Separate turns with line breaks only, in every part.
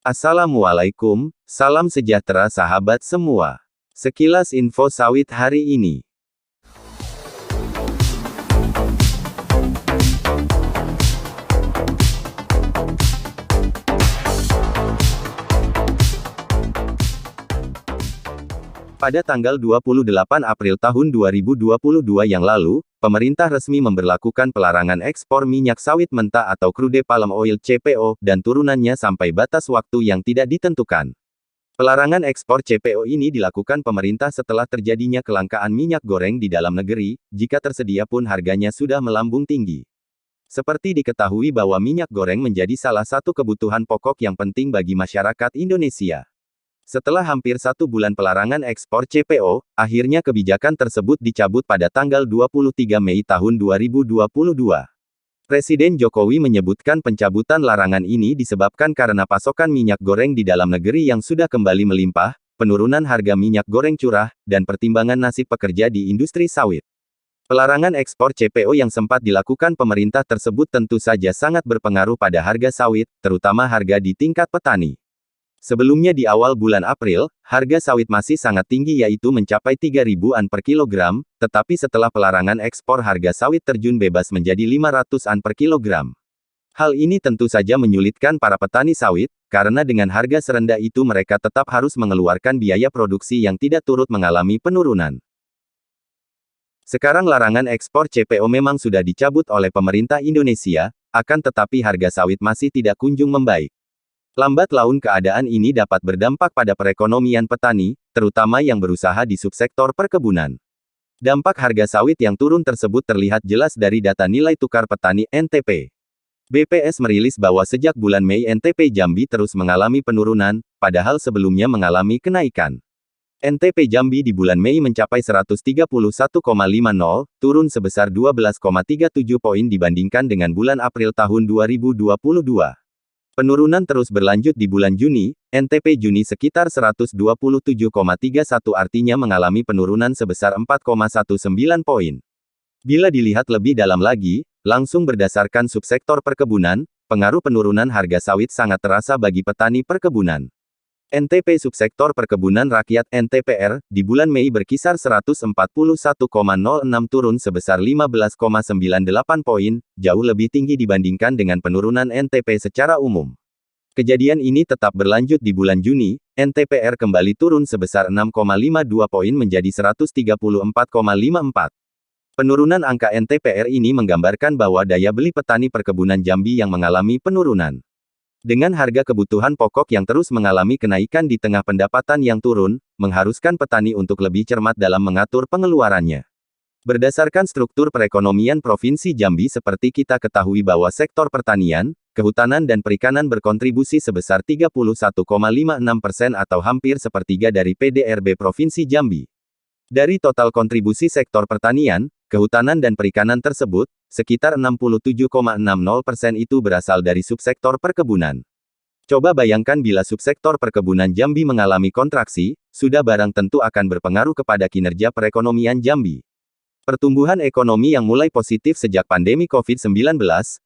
Assalamualaikum, salam sejahtera sahabat semua. Sekilas info sawit hari ini. Pada tanggal 28 April tahun 2022 yang lalu, pemerintah resmi memberlakukan pelarangan ekspor minyak sawit mentah atau crude palm oil (CPO) dan turunannya sampai batas waktu yang tidak ditentukan. Pelarangan ekspor CPO ini dilakukan pemerintah setelah terjadinya kelangkaan minyak goreng di dalam negeri, jika tersedia pun harganya sudah melambung tinggi. Seperti diketahui bahwa minyak goreng menjadi salah satu kebutuhan pokok yang penting bagi masyarakat Indonesia. Setelah hampir 1 bulan pelarangan ekspor CPO, akhirnya kebijakan tersebut dicabut pada tanggal 23 Mei tahun 2022. Presiden Jokowi menyebutkan pencabutan larangan ini disebabkan karena pasokan minyak goreng di dalam negeri yang sudah kembali melimpah, penurunan harga minyak goreng curah, dan pertimbangan nasib pekerja di industri sawit. Pelarangan ekspor CPO yang sempat dilakukan pemerintah tersebut tentu saja sangat berpengaruh pada harga sawit, terutama harga di tingkat petani. Sebelumnya di awal bulan April, harga sawit masih sangat tinggi yaitu mencapai 3.000-an per kilogram, tetapi setelah pelarangan ekspor harga sawit terjun bebas menjadi 500-an per kilogram. Hal ini tentu saja menyulitkan para petani sawit, karena dengan harga serendah itu mereka tetap harus mengeluarkan biaya produksi yang tidak turut mengalami penurunan. Sekarang larangan ekspor CPO memang sudah dicabut oleh pemerintah Indonesia, akan tetapi harga sawit masih tidak kunjung membaik. Lambat laun keadaan ini dapat berdampak pada perekonomian petani, terutama yang berusaha di subsektor perkebunan. Dampak harga sawit yang turun tersebut terlihat jelas dari data nilai tukar petani (NTP). BPS merilis bahwa sejak bulan Mei NTP Jambi terus mengalami penurunan, padahal sebelumnya mengalami kenaikan. NTP Jambi di bulan Mei mencapai 131,50, turun sebesar 12,37 poin dibandingkan dengan bulan April tahun 2022. Penurunan terus berlanjut di bulan Juni, NTP Juni sekitar 127,31 artinya mengalami penurunan sebesar 4,19 poin. Bila dilihat lebih dalam lagi, langsung berdasarkan subsektor perkebunan, pengaruh penurunan harga sawit sangat terasa bagi petani perkebunan. NTP subsektor perkebunan rakyat (NTPR) di bulan Mei berkisar 141,06 turun sebesar 15,98 poin, jauh lebih tinggi dibandingkan dengan penurunan NTP secara umum. Kejadian ini tetap berlanjut di bulan Juni, NTPR kembali turun sebesar 6,52 poin menjadi 134,54. Penurunan angka NTPR ini menggambarkan bahwa daya beli petani perkebunan Jambi yang mengalami penurunan. Dengan harga kebutuhan pokok yang terus mengalami kenaikan di tengah pendapatan yang turun, mengharuskan petani untuk lebih cermat dalam mengatur pengeluarannya. Berdasarkan struktur perekonomian Provinsi Jambi seperti kita ketahui bahwa sektor pertanian, kehutanan dan perikanan berkontribusi sebesar 31,56% atau hampir sepertiga dari PDRB Provinsi Jambi. Dari total kontribusi sektor pertanian, kehutanan dan perikanan tersebut, sekitar 67,60% itu berasal dari subsektor perkebunan. Coba bayangkan bila subsektor perkebunan Jambi mengalami kontraksi, sudah barang tentu akan berpengaruh kepada kinerja perekonomian Jambi. Pertumbuhan ekonomi yang mulai positif sejak pandemi COVID-19,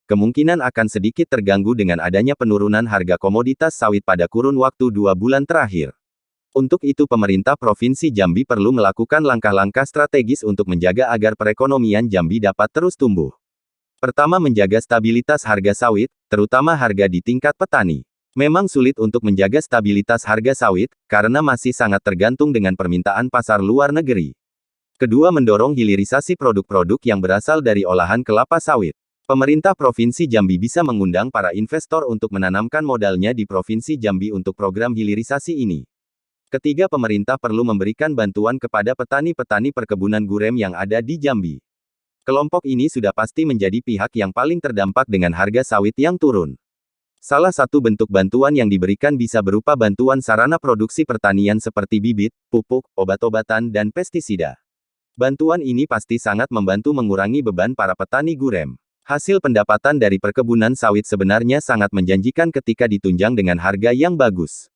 kemungkinan akan sedikit terganggu dengan adanya penurunan harga komoditas sawit pada kurun waktu 2 bulan terakhir. Untuk itu pemerintah Provinsi Jambi perlu melakukan langkah-langkah strategis untuk menjaga agar perekonomian Jambi dapat terus tumbuh. Pertama, menjaga stabilitas harga sawit, terutama harga di tingkat petani. Memang sulit untuk menjaga stabilitas harga sawit, karena masih sangat tergantung dengan permintaan pasar luar negeri. Kedua, mendorong hilirisasi produk-produk yang berasal dari olahan kelapa sawit. Pemerintah Provinsi Jambi bisa mengundang para investor untuk menanamkan modalnya di Provinsi Jambi untuk program hilirisasi ini. Ketiga, pemerintah perlu memberikan bantuan kepada petani-petani perkebunan gurem yang ada di Jambi. Kelompok ini sudah pasti menjadi pihak yang paling terdampak dengan harga sawit yang turun. Salah satu bentuk bantuan yang diberikan bisa berupa bantuan sarana produksi pertanian seperti bibit, pupuk, obat-obatan, dan pestisida. Bantuan ini pasti sangat membantu mengurangi beban para petani gurem. Hasil pendapatan dari perkebunan sawit sebenarnya sangat menjanjikan ketika ditunjang dengan harga yang bagus.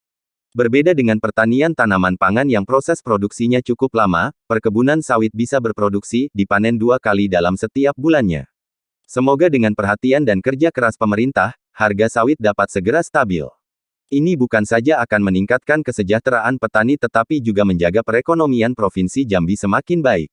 Berbeda dengan pertanian tanaman pangan yang proses produksinya cukup lama, perkebunan sawit bisa berproduksi, dipanen 2 kali dalam setiap bulannya. Semoga dengan perhatian dan kerja keras pemerintah, harga sawit dapat segera stabil. Ini bukan saja akan meningkatkan kesejahteraan petani tetapi juga menjaga perekonomian Provinsi Jambi semakin baik.